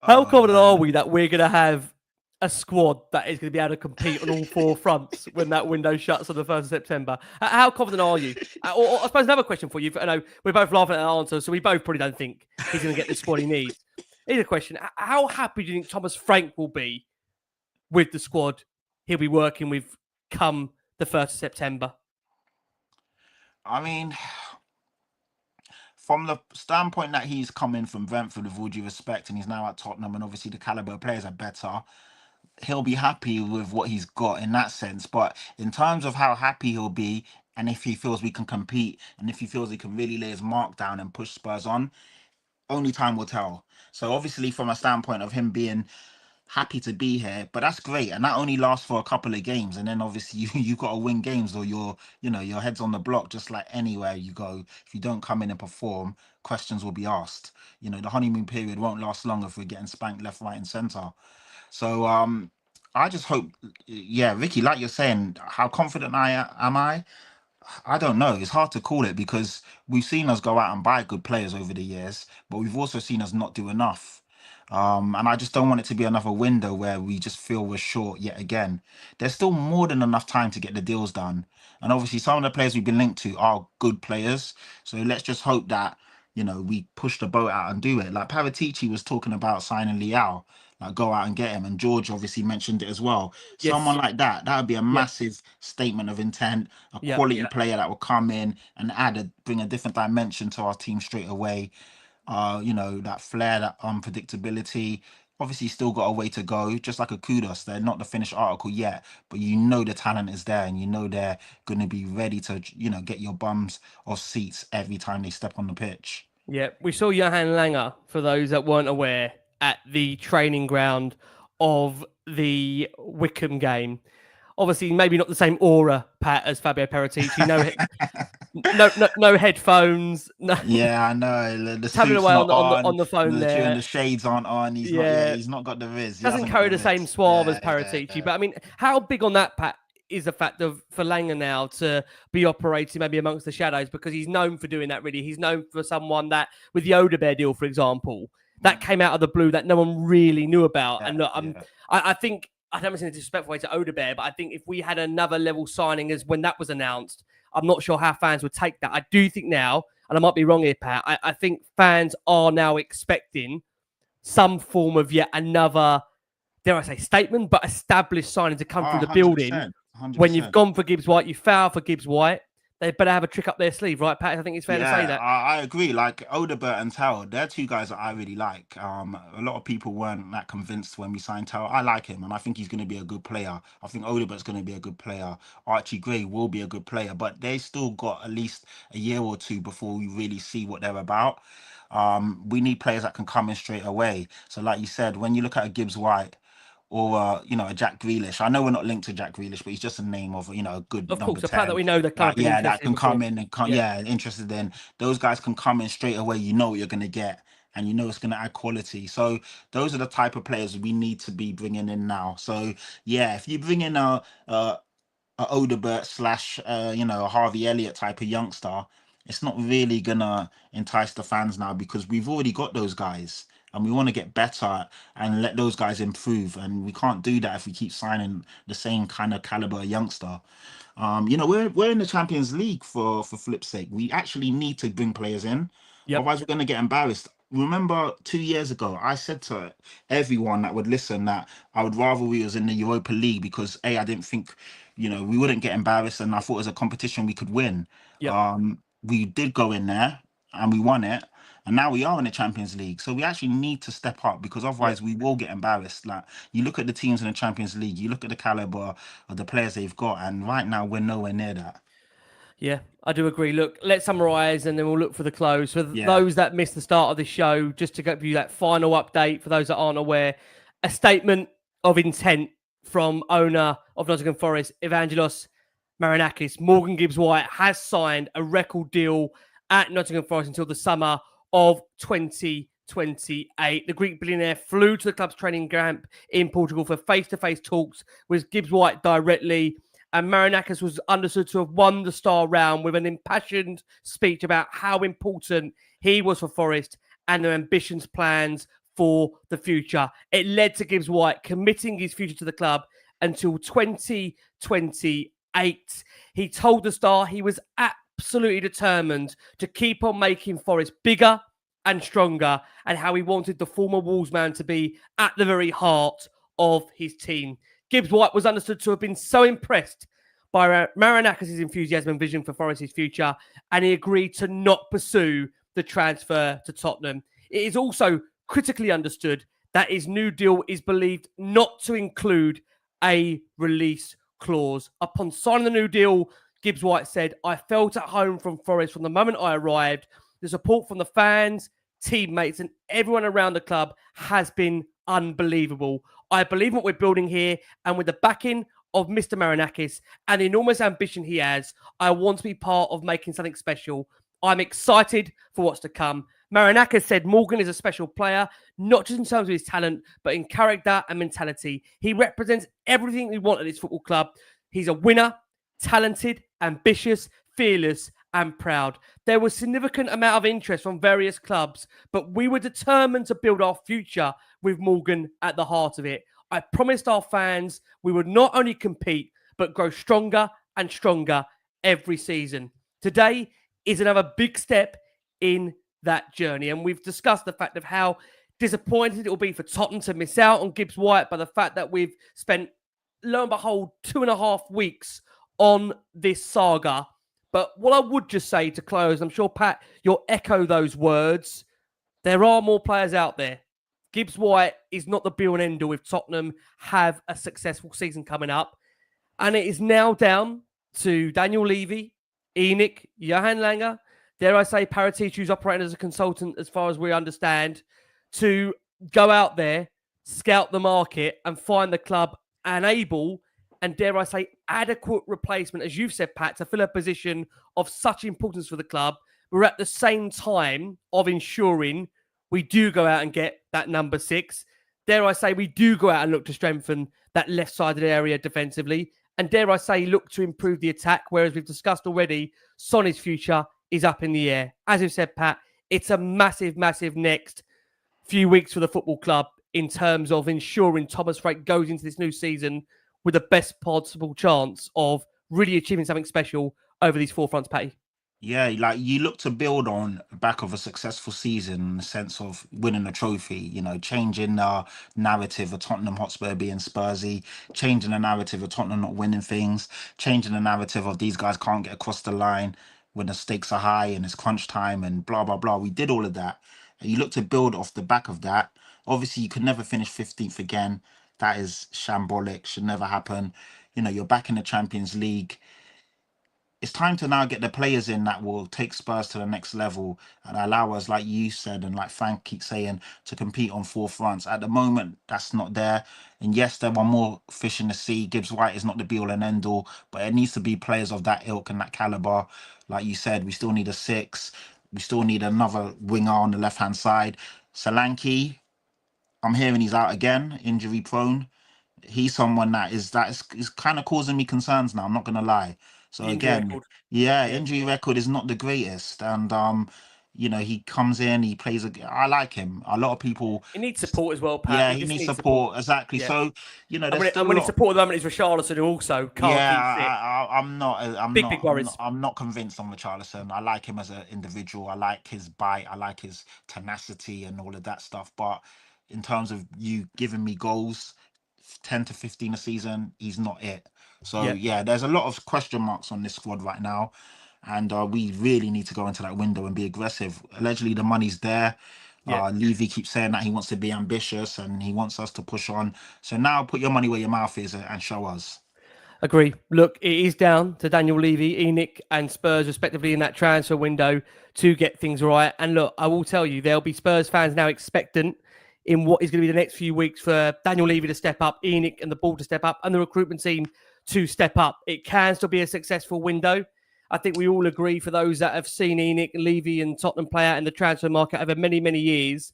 How confident are we that we're going to have a squad that is going to be able to compete on all 4 fronts when that window shuts on the 1st of September? How confident are you? Or I suppose another question for you. I know we're both laughing at that answer, so we both probably don't think he's going to get the squad he needs. Here's a question. How happy do you think Thomas Frank will be with the squad he'll be working with come the 1st of September? I mean, from the standpoint that he's coming from Brentford, with all due respect, and he's now at Tottenham, and obviously the caliber of players are better, he'll be happy with what he's got in that sense. But in terms of how happy he'll be, and if he feels we can compete, and if he feels he can really lay his mark down and push Spurs on, only time will tell. So obviously from a standpoint of him being happy to be here. But that's great, and that only lasts for a couple of games, and then obviously you got to win games, or your head's on the block. Just like anywhere you go, if you don't come in and perform, questions will be asked. The honeymoon period won't last long if we're getting spanked left, right, and center. So I just hope, yeah, Ricky, like you're saying, how confident am I? I don't know. It's hard to call it because we've seen us go out and buy good players over the years, but we've also seen us not do enough. And I just don't want it to be another window where we just feel we're short yet again. There's still more than enough time to get the deals done. And obviously, some of the players we've been linked to are good players. So let's just hope that, we push the boat out and do it. Like Paratici was talking about signing Liao, like go out and get him. And George obviously mentioned it as well. Someone Yes. like that would be a massive statement of intent, a quality player that will come in and bring a different dimension to our team straight away. That flair, that unpredictability. Obviously, still got a way to go. Just like a kudos, they're not the finished article yet, but the talent is there, and they're going to be ready to, get your bums off seats every time they step on the pitch. Yeah, we saw Johan Langer, for those that weren't aware, at the training ground of the Wickham game. Obviously, maybe not the same aura, Pat, as Fabio Paratici. No headphones. No. Yeah, I know. The tapping suit's away not on the phone there. The shades aren't on. He's not got the riz. Doesn't carry the same suave as Paratici. But I mean, how big on that, Pat, is the fact of for Langer now to be operating maybe amongst the shadows, because he's known for doing that. Really, he's known for someone that, with the Odebear deal, for example, that came out of the blue that no one really knew about. I think, I don't mean in a disrespectful way to Odebear, but I think if we had another level signing as when that was announced, I'm not sure how fans would take that. I do think now, and I might be wrong here, Pat, I think fans are now expecting some form of yet another, dare I say, statement, but established signing to come through the building. 100%. When you've gone for Gibbs-White, you foul for Gibbs-White, they better have a trick up their sleeve, right, Pat? I think it's fair to say that. I agree. Like Odebert and Tell, they're two guys that I really like. A lot of people weren't that convinced when we signed Tell. I like him, and I think he's going to be a good player. I think Odebert's going to be a good player. Archie Gray will be a good player, but they still got at least a year or two before we really see what they're about. We need players that can come in straight away. So, like you said, when you look at a Gibbs-White, or a Jack Grealish. I know we're not linked to Jack Grealish, but he's just a name of a good of number course, the 10. fact that we know that kind of that can come in and interested in. Those guys can come in straight away. You know what you're going to get, and it's going to add quality. So those are the type of players we need to be bringing in now. So yeah, if you bring in a Odebert slash a Harvey Elliott type of youngster, it's not really gonna entice the fans now, because we've already got those guys. And we want to get better and let those guys improve. And we can't do that if we keep signing the same kind of caliber youngster. We're in the Champions League for flip's sake. We actually need to bring players in. Otherwise, we're going to get embarrassed. Remember 2 years ago, I said to everyone that would listen that I would rather we was in the Europa League, because I didn't think, we wouldn't get embarrassed, and I thought it was a competition we could win. We did go in there and we won it. And now we are in the Champions League. So we actually need to step up, because otherwise we will get embarrassed. Like, you look at the teams in the Champions League, you look at the caliber of the players they've got, and right now we're nowhere near that. Yeah, I do agree. Look, let's summarise and then we'll look for the close. For those that missed the start of the show, just to give you that final update, for those that aren't aware, a statement of intent from owner of Nottingham Forest, Evangelos Marinakis. Morgan Gibbs-White has signed a record deal at Nottingham Forest until the summer of 2028. The Greek billionaire flew to the club's training camp in Portugal for face-to-face talks with Gibbs-White directly, and Marinakis was understood to have won the star round with an impassioned speech about how important he was for Forest and their ambitions, plans for the future. It led to Gibbs-White committing his future to the club until 2028. He told the Star he was absolutely determined to keep on making Forest bigger and stronger, and how he wanted the former Wolvesman to be at the very heart of his team. Gibbs-White was understood to have been so impressed by Marinakis' enthusiasm and vision for Forest's future, and he agreed to not pursue the transfer to Tottenham. It is also critically understood that his new deal is believed not to include a release clause. Upon signing the new deal, Gibbs-White said, "I felt at home from Forest from the moment I arrived. The support from the fans, teammates, and everyone around the club has been unbelievable. I believe in what we're building here, and with the backing of Mr. Marinakis and the enormous ambition he has, I want to be part of making something special. I'm excited for what's to come. Marinakis said Morgan is a special player, not just in terms of his talent, but in character and mentality. He represents everything we want at this football club. He's a winner, talented, ambitious, fearless, and proud. There was significant amount of interest from various clubs, but we were determined to build our future with Morgan at the heart of it. I promised our fans we would not only compete, but grow stronger and stronger every season. Today is another big step in that journey. And we've discussed the fact of how disappointed it will be for Tottenham to miss out on Gibbs-White by the fact that we've spent, lo and behold, 2.5 weeks on this saga. But what I would just say to close, I'm sure, Pat, you'll echo those words. There are more players out there. Gibbs-White is not the be-all and end-all if Tottenham have a successful season coming up. And it is now down to Daniel Levy, Enoch, Johan Langer, dare I say Paratici, who's operating as a consultant as far as we understand, to go out there, scout the market and find the club an able and, dare I say, adequate replacement, as you've said, Pat, to fill a position of such importance for the club. We're at the same time of ensuring we do go out and get that number 6. Dare I say, we do go out and look to strengthen that left-sided area defensively. And dare I say, look to improve the attack, whereas we've discussed already, Sonny's future is up in the air. As you've said, Pat, it's a massive, massive next few weeks for the football club in terms of ensuring Thomas Frank goes into this new season with the best possible chance of really achieving something special over these 4 fronts, Patty. Yeah, like you look to build on the back of a successful season in the sense of winning a trophy, changing the narrative of Tottenham Hotspur being Spursy, changing the narrative of Tottenham not winning things, changing the narrative of these guys can't get across the line when the stakes are high and it's crunch time and blah, blah, blah. We did all of that. And you look to build off the back of that. Obviously, you could never finish 15th again. That is shambolic, should never happen. You're back in the Champions League. It's time to now get the players in that will take Spurs to the next level and allow us, like you said, and like Frank keeps saying, to compete on 4 fronts. At the moment, that's not there. And yes, there are more fish in the sea. Gibbs-White is not the be-all and end-all, but it needs to be players of that ilk and that caliber. Like you said, we still need a 6. We still need another winger on the left-hand side. Solanke, I'm hearing he's out again, injury-prone. He's someone that is kind of causing me concerns now. I'm not gonna lie. So again, injury record is not the greatest, and he comes in, he plays I like him. A lot of people. He needs support as well, Pat. Yeah, he needs support. Exactly. Yeah. So and when he support at the moment is Richarlison, who also can't keep fit. I'm worries. I'm not convinced on Richarlison. I like him as an individual. I like his bite. I like his tenacity and all of that stuff. But in terms of you giving me goals, 10 to 15 a season, he's not it. So yeah, there's a lot of question marks on this squad right now, and we really need to go into that window and be aggressive. Allegedly, the money's there. Levy keeps saying that he wants to be ambitious and he wants us to push on. So now put your money where your mouth is and show us. Agree. Look, it is down to Daniel Levy, Enoch and Spurs, respectively, in that transfer window to get things right. And look, I will tell you, there'll be Spurs fans now expectant in what is going to be the next few weeks for Daniel Levy to step up, Enoch and the ball to step up, and the recruitment team to step up. It can still be a successful window. I think we all agree, for those that have seen Enoch, Levy and Tottenham play out in the transfer market over many, many years.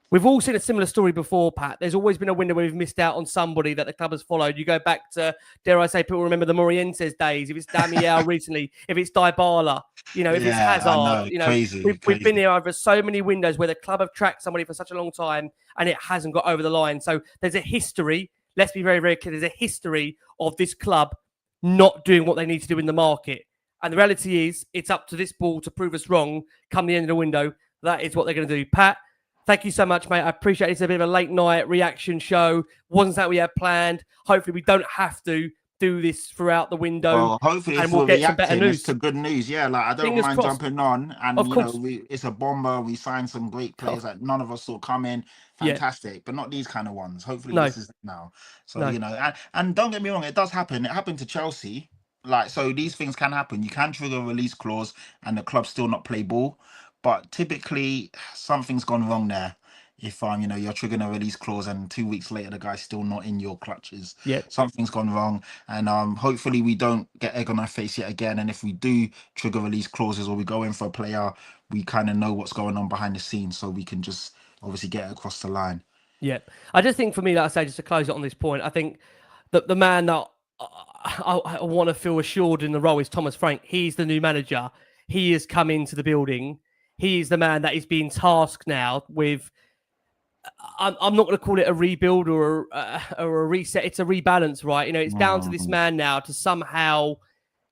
We've all seen a similar story before, Pat. There's always been a window where we've missed out on somebody that the club has followed. You go back to, dare I say, people remember the Morientes days. If it's Damiel recently, if it's Dybala, if it's Hazard, crazy. We've been here over so many windows where the club have tracked somebody for such a long time and it hasn't got over the line. So there's a history. Let's be very, very clear. There's a history of this club not doing what they need to do in the market. And the reality is, it's up to this ball to prove us wrong come the end of the window. That is what they're going to do. Pat, thank you so much, mate. I appreciate it. It's a bit of a late night reaction show. Wasn't that we had planned. Hopefully we don't have to do this throughout the window. Well, hopefully and we'll get some better news. To good news. Yeah, like I don't Fingers mind crossed. jumping on. And, of course. it's a bomber. We signed some great players that none of us saw coming. Fantastic. But not these kind of ones. Hopefully this is now. So, and don't get me wrong, it does happen. It happened to Chelsea. So these things can happen. You can trigger a release clause and the club still not play ball. But typically, something's gone wrong there. if you're triggering a release clause and 2 weeks later the guy's still not in your clutches, Yeah. something's gone wrong. And hopefully we don't get egg on our face yet again. And if we do trigger release clauses or we go in for a player, we kind of know what's going on behind the scenes, so we can just obviously get it across the line. Yeah, I just think for me, like I say, just to close it on this point, I think that the man that I want to feel assured in the role is Thomas Frank. He's the new manager. He has come into the building. He is the man that is being tasked now with. I'm not going to call it a rebuild or a reset. It's a rebalance, right? It's down to this man now to somehow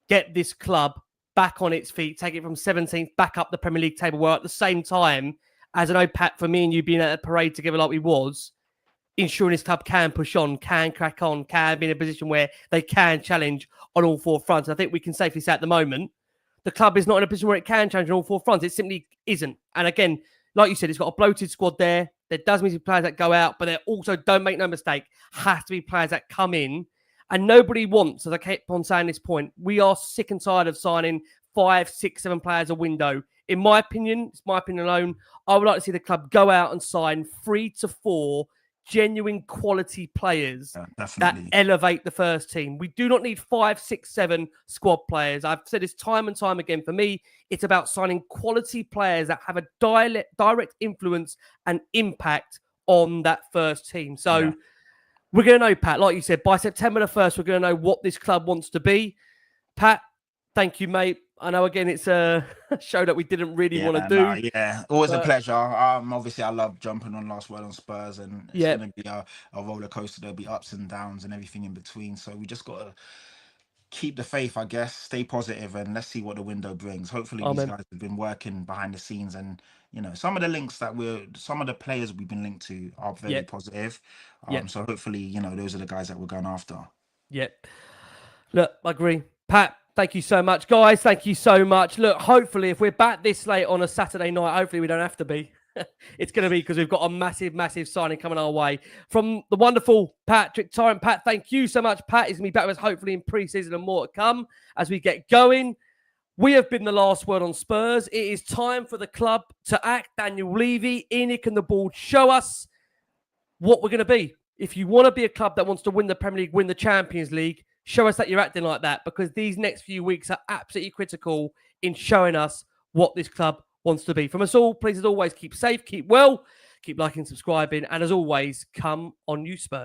get this club back on its feet, take it from 17th back up the Premier League table, where at the same time, as I know, Pat, for me and you being at a parade together like we was, ensuring this club can push on, can crack on, can be in a position where they can challenge on all four fronts. I think we can safely say at the moment, the club is not in a position where it can challenge on all four fronts. It simply isn't. And again, like you said, it's got a bloated squad there. There does need to be players that go out, but there also, don't make no mistake, has to be players that come in. And nobody wants, as I kept on saying this point, we are sick and tired of signing 5, 6, 7 players a window. In my opinion, it's my opinion alone, I would like to see the club go out and sign 3 to 4 genuine quality players that elevate the first team. We do not need 5, 6, 7 squad players. I've said this time and time again. For me, it's about signing quality players that have a direct influence and impact on that first team. So we're going to know, Pat, like you said, by September the 1st, we're going to know what this club wants to be. Pat, thank you, mate. I know, again, it's a show that we didn't really want to do. Always a pleasure. Obviously, I love jumping on Last Word on Spurs, and it's going to be a roller coaster. There'll be ups and downs and everything in between. So we just got to keep the faith, I guess, stay positive, and let's see what the window brings. Hopefully, these guys have been working behind the scenes, and some of the links that some of the players we've been linked to are very positive. So hopefully, those are the guys that we're going after. Look, I agree, Pat. Thank you so much, guys. Thank you so much. Look, hopefully, if we're back this late on a Saturday night, hopefully we don't have to be. It's going to be because we've got a massive, massive signing coming our way from the wonderful Patrick Tyrant. Pat, thank you so much. Pat is going to be back with us hopefully in pre-season and more to come as we get going. We have been the Last Word on Spurs. It is time for the club to act. Daniel Levy, Enoch and the board show us what we're going to be. If you want to be a club that wants to win the Premier League, win the Champions League, show us that you're acting like that, because these next few weeks are absolutely critical in showing us what this club wants to be. From us all, please, as always, keep safe, keep well, keep liking, subscribing, and as always, come on you Spurs.